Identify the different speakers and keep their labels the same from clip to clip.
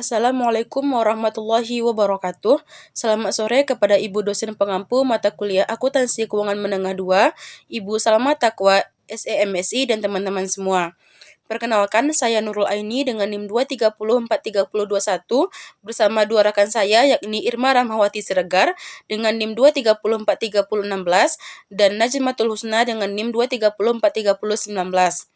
Speaker 1: Assalamualaikum warahmatullahi wabarakatuh. Selamat sore kepada Ibu dosen pengampu mata kuliah Akuntansi Keuangan Menengah 2, Ibu Salma Taqwa, SEMSI, dan teman-teman semua. Perkenalkan, saya Nurul Aini dengan NIM 2304321 bersama dua rekan saya yakni Irma Rahmawati Siregar dengan NIM 2304316 dan Najmatul Husna dengan NIM 2304319.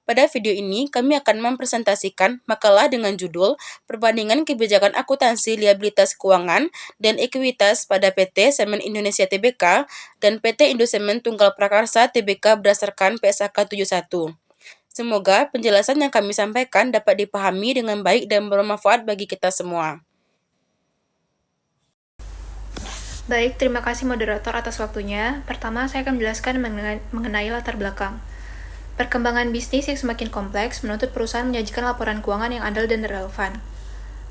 Speaker 1: Pada video ini, kami akan mempresentasikan makalah dengan judul Perbandingan Kebijakan Akuntansi Liabilitas Keuangan dan Ekuitas pada PT Semen Indonesia Tbk dan PT Indosemen Tunggal Prakarsa Tbk berdasarkan PSAK 71. Semoga penjelasan yang kami sampaikan dapat dipahami dengan baik dan bermanfaat bagi kita semua.
Speaker 2: Baik, terima kasih moderator atas waktunya. Pertama, saya akan menjelaskan mengenai latar belakang. Perkembangan bisnis yang semakin kompleks menuntut perusahaan menyajikan laporan keuangan yang adil dan relevan.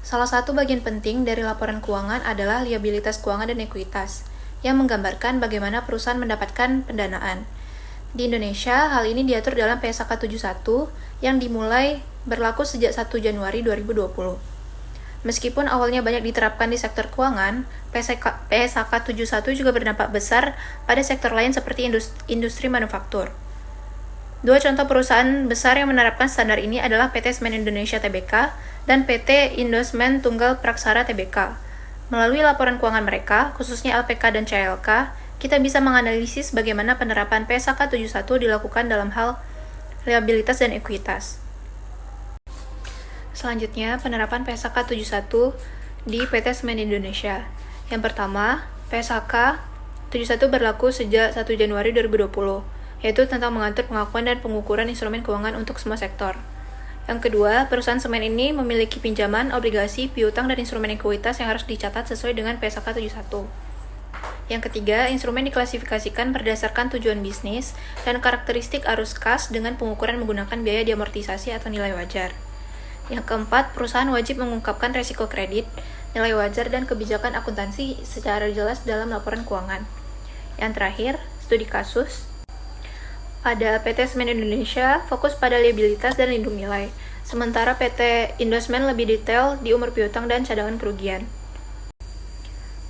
Speaker 2: Salah satu bagian penting dari laporan keuangan adalah liabilitas keuangan dan ekuitas, yang menggambarkan bagaimana perusahaan mendapatkan pendanaan. Di Indonesia, hal ini diatur dalam PSAK 71 yang dimulai berlaku sejak 1 Januari 2020. Meskipun awalnya banyak diterapkan di sektor keuangan, PSAK 71 juga berdampak besar pada sektor lain seperti industri manufaktur. Dua contoh perusahaan besar yang menerapkan standar ini adalah PT Semen Indonesia Tbk dan PT Indosemen Tunggal Praksara Tbk. Melalui laporan keuangan mereka, khususnya LPK dan CLK, kita bisa menganalisis bagaimana penerapan PSAK 71 dilakukan dalam hal liabilitas dan ekuitas. Selanjutnya, penerapan PSAK 71 di PT Semen Indonesia. Yang pertama, PSAK 71 berlaku sejak 1 Januari 2020. Yaitu tentang mengatur pengakuan dan pengukuran instrumen keuangan untuk semua sektor. Yang kedua, perusahaan semen ini memiliki pinjaman, obligasi, piutang, dan instrumen ekuitas yang harus dicatat sesuai dengan PSAK 71. Yang ketiga, instrumen diklasifikasikan berdasarkan tujuan bisnis dan karakteristik arus kas dengan pengukuran menggunakan biaya diamortisasi atau nilai wajar. Yang keempat, perusahaan wajib mengungkapkan resiko kredit, nilai wajar, dan kebijakan akuntansi secara jelas dalam laporan keuangan. Yang terakhir, studi kasus. Pada PT Semen Indonesia fokus pada liabilitas dan lindung nilai, sementara PT Indosemen lebih detail di umur piutang dan cadangan kerugian.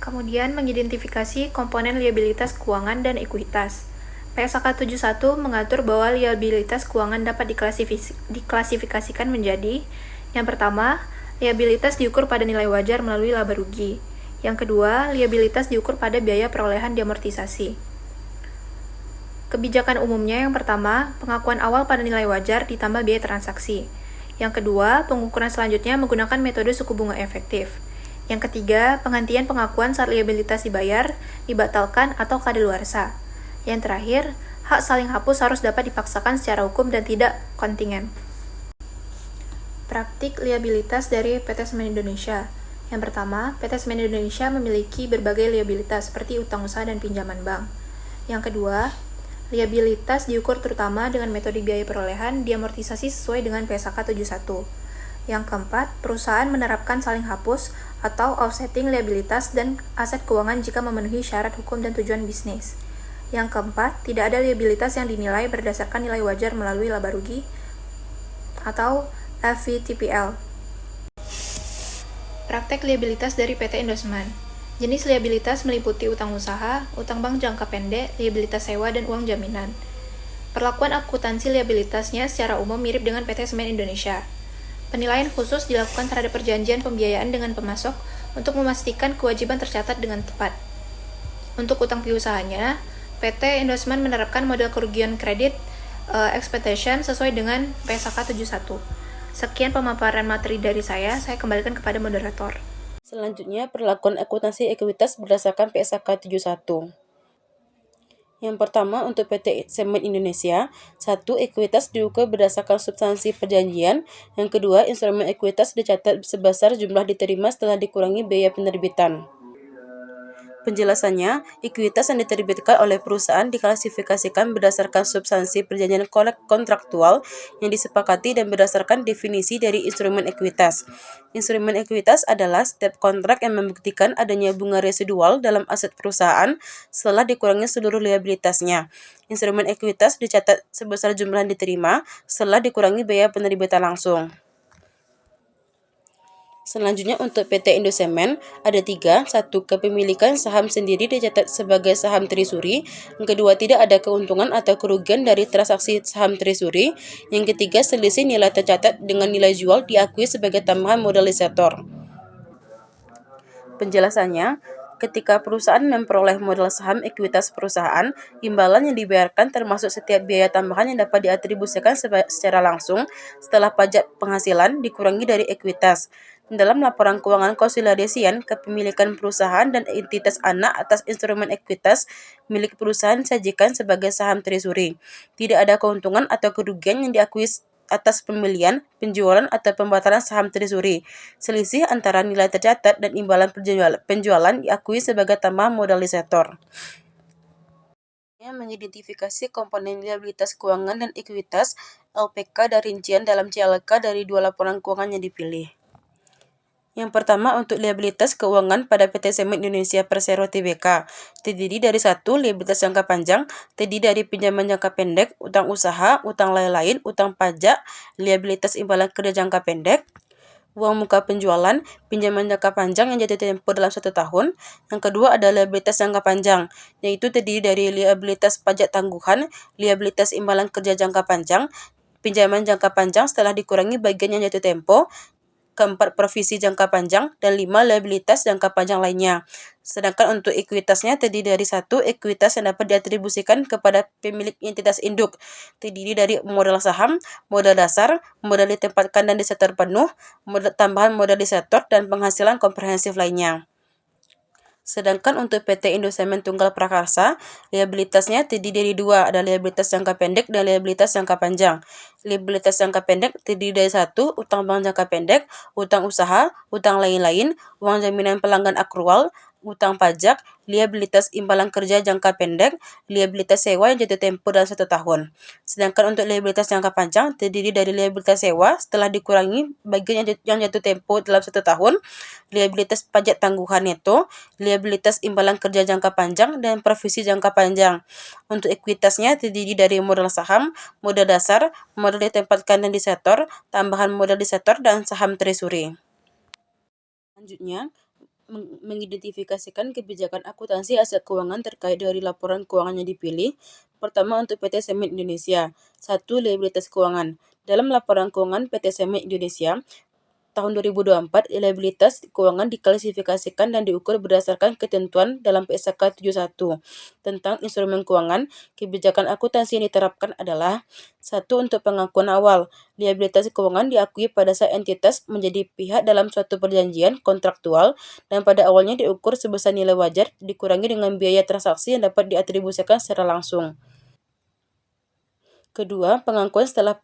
Speaker 2: Kemudian mengidentifikasi komponen liabilitas keuangan dan ekuitas. PSAK 71 mengatur bahwa liabilitas keuangan dapat diklasifikasikan menjadi: yang pertama, liabilitas diukur pada nilai wajar melalui laba rugi. Yang kedua, liabilitas diukur pada biaya perolehan diamortisasi. Kebijakan umumnya yang pertama, pengakuan awal pada nilai wajar ditambah biaya transaksi. Yang kedua, pengukuran selanjutnya menggunakan metode suku bunga efektif. Yang ketiga, penghentian pengakuan saat liabilitas dibayar, dibatalkan, atau kadaluarsa. Yang terakhir, hak saling hapus harus dapat dipaksakan secara hukum dan tidak kontingen. Praktik liabilitas dari PT Semen Indonesia. Yang pertama, PT Semen Indonesia memiliki berbagai liabilitas seperti utang usaha dan pinjaman bank. Yang kedua, liabilitas diukur terutama dengan metode biaya perolehan diamortisasi sesuai dengan PSAK 71. Yang keempat, perusahaan menerapkan saling hapus atau offsetting liabilitas dan aset keuangan jika memenuhi syarat hukum dan tujuan bisnis. Yang keempat, tidak ada liabilitas yang dinilai berdasarkan nilai wajar melalui laba rugi atau FVTPL. Praktek liabilitas dari PT Indosemen. Jenis liabilitas meliputi utang usaha, utang bank jangka pendek, liabilitas sewa, dan uang jaminan. Perlakuan akuntansi liabilitasnya secara umum mirip dengan PT Semen Indonesia. Penilaian khusus dilakukan terhadap perjanjian pembiayaan dengan pemasok untuk memastikan kewajiban tercatat dengan tepat. Untuk utang piusahanya, PT Indosemen menerapkan model kerugian kredit expectation sesuai dengan PSAK 71. Sekian pemaparan materi dari saya kembalikan kepada moderator.
Speaker 1: Selanjutnya, perlakuan akuntansi ekuitas berdasarkan PSAK 71. Yang pertama, untuk PT Semen Indonesia, 1. Ekuitas diukur berdasarkan substansi perjanjian. Yang kedua, instrumen ekuitas dicatat sebesar jumlah diterima setelah dikurangi biaya penerbitan. Penjelasannya, ekuitas yang diterbitkan oleh perusahaan diklasifikasikan berdasarkan substansi perjanjian kontraktual yang disepakati dan berdasarkan definisi dari instrumen ekuitas. Instrumen ekuitas adalah setiap kontrak yang membuktikan adanya bunga residual dalam aset perusahaan setelah dikurangi seluruh liabilitasnya. Instrumen ekuitas dicatat sebesar jumlah yang diterima setelah dikurangi biaya penerbitan langsung. Selanjutnya untuk PT Indosemen ada 3. 1. Kepemilikan saham sendiri dicatat sebagai saham treasury. Yang kedua, tidak ada keuntungan atau kerugian dari transaksi saham treasury. Yang ketiga, selisih nilai tercatat dengan nilai jual diakui sebagai tambahan modalisator. Penjelasannya, ketika perusahaan memperoleh modal saham ekuitas perusahaan, imbalan yang dibayarkan termasuk setiap biaya tambahan yang dapat diatribusikan secara langsung setelah pajak penghasilan dikurangi dari ekuitas. Dalam laporan keuangan konsolidasian, kepemilikan perusahaan dan entitas anak atas instrumen ekuitas milik perusahaan disajikan sebagai saham treasury. Tidak ada keuntungan atau kerugian yang diakui atas pembelian, penjualan, atau pembatalan saham treasury. Selisih antara nilai tercatat dan imbalan penjualan diakui sebagai tambahan modalisator. Mengidentifikasi komponen liabilitas keuangan dan ekuitas LPK dan rincian dalam CLK dari dua laporan keuangan yang dipilih. Yang pertama, untuk liabilitas keuangan pada PT Semen Indonesia Persero Tbk, terdiri dari 1. Liabilitas jangka panjang, terdiri dari pinjaman jangka pendek, utang usaha, utang lain-lain, utang pajak, liabilitas imbalan kerja jangka pendek, uang muka penjualan, pinjaman jangka panjang yang jatuh tempo dalam 1 tahun. Yang kedua ada liabilitas jangka panjang, yaitu terdiri dari liabilitas pajak tangguhan, liabilitas imbalan kerja jangka panjang, pinjaman jangka panjang setelah dikurangi bagian yang jatuh tempo. Keempat, provisi jangka panjang, dan 5, liabilitas jangka panjang lainnya. Sedangkan untuk ekuitasnya terdiri dari 1. Ekuitas yang dapat diatribusikan kepada pemilik entitas induk, terdiri dari modal saham, modal dasar, modal ditempatkan dan disetor penuh, modal tambahan modalisator, dan penghasilan komprehensif lainnya. Sedangkan untuk PT Indosemen Tunggal Prakarsa, liabilitasnya terdiri dari 2, ada liabilitas jangka pendek dan liabilitas jangka panjang. Liabilitas jangka pendek terdiri dari 1. Utang bank jangka pendek, utang usaha, utang lain-lain, uang jaminan pelanggan akrual, utang pajak, liabilitas imbalan kerja jangka pendek, liabilitas sewa yang jatuh tempo dalam 1 tahun. Sedangkan untuk liabilitas jangka panjang terdiri dari liabilitas sewa setelah dikurangi bagian yang jatuh tempo dalam 1 tahun, liabilitas pajak tangguhan neto, liabilitas imbalan kerja jangka panjang, dan provisi jangka panjang. Untuk ekuitasnya terdiri dari modal saham, modal dasar, modal ditempatkan dan disetor, tambahan modal disetor, dan saham treasury. Selanjutnya, mengidentifikasikan kebijakan akuntansi aset keuangan terkait dari laporan keuangan yang dipilih. Pertama, untuk PT Semen Indonesia. 1. Liabilitas keuangan. Dalam laporan keuangan PT Semen Indonesia tahun 2024, liabilitas keuangan diklasifikasikan dan diukur berdasarkan ketentuan dalam PSK 71 tentang instrumen keuangan. Kebijakan akuntansi yang diterapkan adalah 1. Untuk pengakuan awal, liabilitas keuangan diakui pada saat entitas menjadi pihak dalam suatu perjanjian kontraktual dan pada awalnya diukur sebesar nilai wajar dikurangi dengan biaya transaksi yang dapat diatribusikan secara langsung. Kedua, pengakuan setelah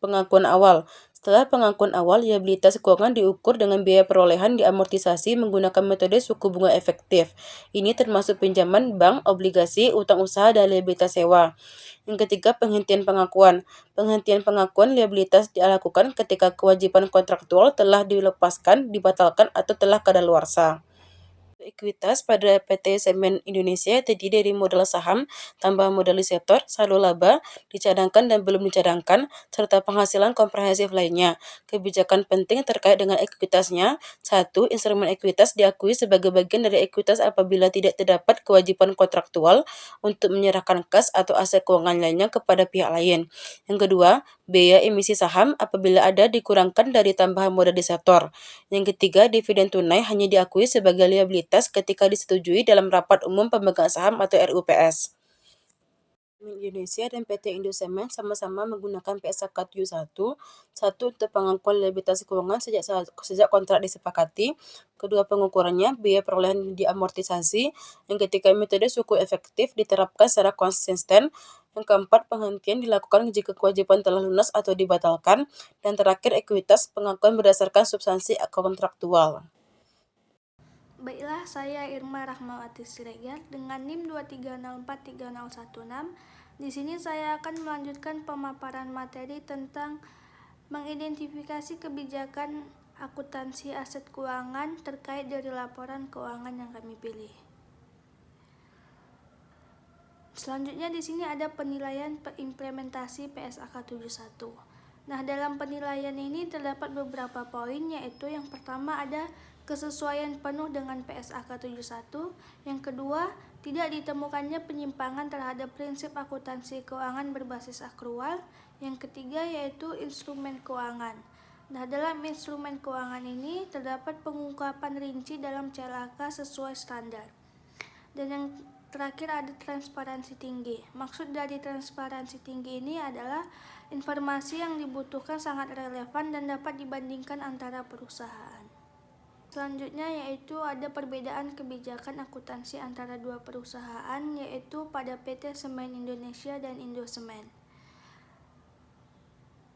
Speaker 1: pengakuan awal. Setelah pengakuan awal, liabilitas keuangan diukur dengan biaya perolehan diamortisasi menggunakan metode suku bunga efektif. Ini termasuk pinjaman bank, obligasi, utang usaha, dan liabilitas sewa. Yang ketiga, penghentian pengakuan. Penghentian pengakuan liabilitas dilakukan ketika kewajiban kontraktual telah dilepaskan, dibatalkan, atau telah kadaluarsa. Ekuitas pada PT Semen Indonesia terdiri dari modal saham, tambahan modalisator, saldo laba, dicadangkan dan belum dicadangkan, serta penghasilan komprehensif lainnya. Kebijakan penting terkait dengan ekuitasnya. 1. Instrumen ekuitas diakui sebagai bagian dari ekuitas apabila tidak terdapat kewajiban kontraktual untuk menyerahkan kas atau aset keuangan lainnya kepada pihak lain. Yang kedua, biaya emisi saham apabila ada dikurangkan dari tambahan modalisator. Yang ketiga, dividen tunai hanya diakui sebagai liabilitas ketika disetujui dalam rapat umum pemegang saham atau RUPS. Indonesia dan PT Indosemen sama-sama menggunakan PSK 71. 1. Untuk pengakuan liabilitas keuangan sejak kontrak disepakati. Kedua, pengukurannya, biaya perolehan diamortisasi. Yang ketiga, metode suku efektif diterapkan secara konsisten. Yang keempat, penghentian dilakukan jika kewajiban telah lunas atau dibatalkan. Dan terakhir, ekuitas, pengakuan berdasarkan substansi kontraktual.
Speaker 3: Baiklah, saya Irma Rahmawati Siregar dengan NIM 230430116. Di sini saya akan melanjutkan pemaparan materi tentang mengidentifikasi kebijakan akuntansi aset keuangan terkait dari laporan keuangan yang kami pilih. Selanjutnya di sini ada penilaian implementasi PSAK 71. Nah, dalam penilaian ini terdapat beberapa poin, yaitu yang pertama ada kesesuaian penuh dengan PSAK 71, yang kedua tidak ditemukannya penyimpangan terhadap prinsip akuntansi keuangan berbasis akrual, yang ketiga yaitu instrumen keuangan. Nah, dalam instrumen keuangan ini terdapat pengungkapan rinci dalam CLAK sesuai standar. Dan yang terakhir ada transparansi tinggi. Maksud dari transparansi tinggi ini adalah informasi yang dibutuhkan sangat relevan dan dapat dibandingkan antara perusahaan. Selanjutnya yaitu ada perbedaan kebijakan akuntansi antara dua perusahaan, yaitu pada PT Semen Indonesia dan Indosemen.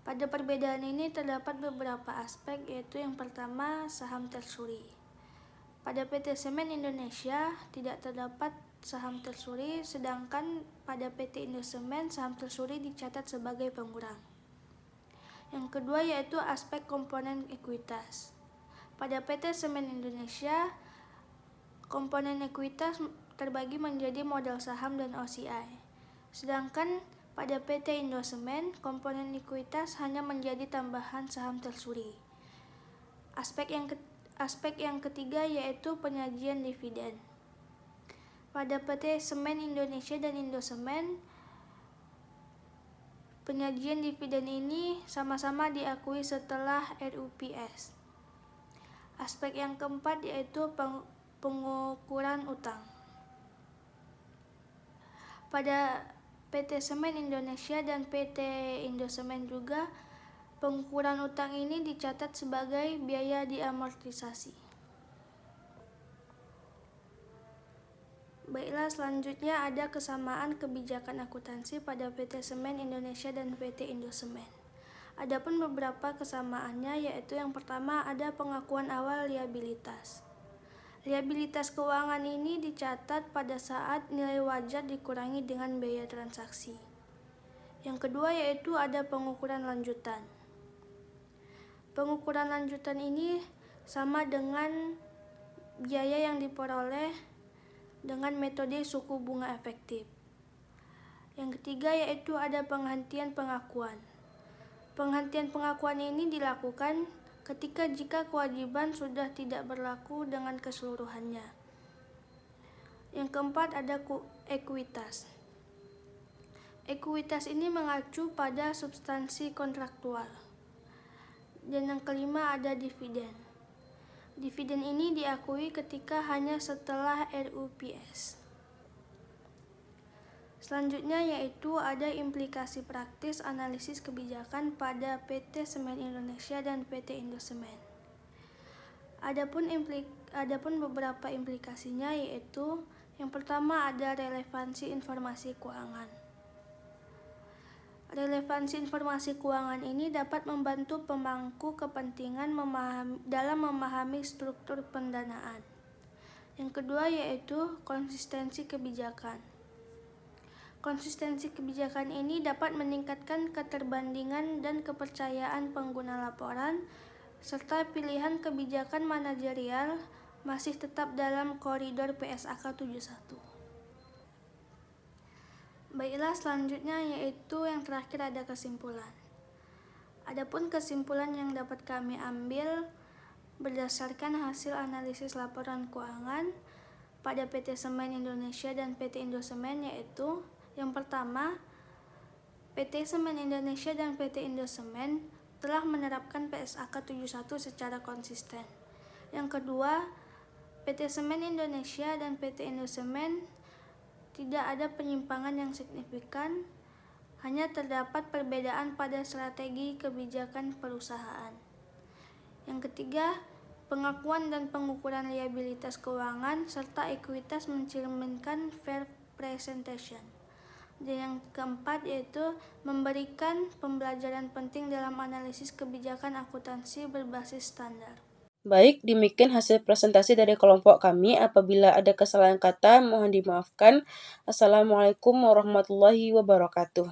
Speaker 3: Pada perbedaan ini terdapat beberapa aspek, yaitu yang pertama saham tersuri. Pada PT Semen Indonesia tidak terdapat saham tersuri, sedangkan pada PT Indosemen saham tersuri dicatat sebagai pengurang. Yang kedua yaitu aspek komponen ekuitas. Pada PT Semen Indonesia, komponen ekuitas terbagi menjadi modal saham dan OCI. Sedangkan pada PT Indosemen, komponen ekuitas hanya menjadi tambahan saham tersuri. Aspek yang ketiga yaitu penyajian dividen. Pada PT Semen Indonesia dan Indosemen, penyajian dividen ini sama-sama diakui setelah RUPS. Aspek yang keempat yaitu pengukuran utang. Pada PT Semen Indonesia dan PT Indosemen juga, pengukuran utang ini dicatat sebagai biaya diamortisasi. Baiklah, selanjutnya ada kesamaan kebijakan akuntansi pada PT Semen Indonesia dan PT Indosemen. Adapun beberapa kesamaannya, yaitu yang pertama ada pengakuan awal liabilitas. Liabilitas keuangan ini dicatat pada saat nilai wajar dikurangi dengan biaya transaksi. Yang kedua yaitu ada pengukuran lanjutan. Pengukuran lanjutan ini sama dengan biaya yang diperoleh dengan metode suku bunga efektif. Yang ketiga yaitu ada penghentian pengakuan. Penghentian pengakuan ini dilakukan jika kewajiban sudah tidak berlaku dengan keseluruhannya. Yang keempat ada ekuitas. Ekuitas ini mengacu pada substansi kontraktual. Dan yang kelima ada dividen. Dividen ini diakui ketika hanya setelah RUPS. Selanjutnya yaitu ada implikasi praktis analisis kebijakan pada PT Semen Indonesia dan PT Indosemen. Adapun beberapa implikasinya yaitu yang pertama ada relevansi informasi keuangan. Relevansi informasi keuangan ini dapat membantu pemangku kepentingan dalam memahami struktur pendanaan. Yang kedua yaitu konsistensi kebijakan. Konsistensi kebijakan ini dapat meningkatkan keterbandingan dan kepercayaan pengguna laporan, serta pilihan kebijakan manajerial masih tetap dalam koridor PSAK 71. Baiklah, selanjutnya yaitu yang terakhir ada kesimpulan. Adapun kesimpulan yang dapat kami ambil berdasarkan hasil analisis laporan keuangan pada PT Semen Indonesia dan PT Indosemen yaitu yang pertama, PT Semen Indonesia dan PT Indosemen telah menerapkan PSAK 71 secara konsisten. Yang kedua, PT Semen Indonesia dan PT Indosemen tidak ada penyimpangan yang signifikan, hanya terdapat perbedaan pada strategi kebijakan perusahaan. Yang ketiga, pengakuan dan pengukuran liabilitas keuangan serta ekuitas mencerminkan fair presentation. Dan yang keempat yaitu memberikan pembelajaran penting dalam analisis kebijakan akuntansi berbasis standar.
Speaker 1: Baik, demikian hasil presentasi dari kelompok kami. Apabila ada kesalahan kata, mohon dimaafkan. Assalamualaikum warahmatullahi wabarakatuh.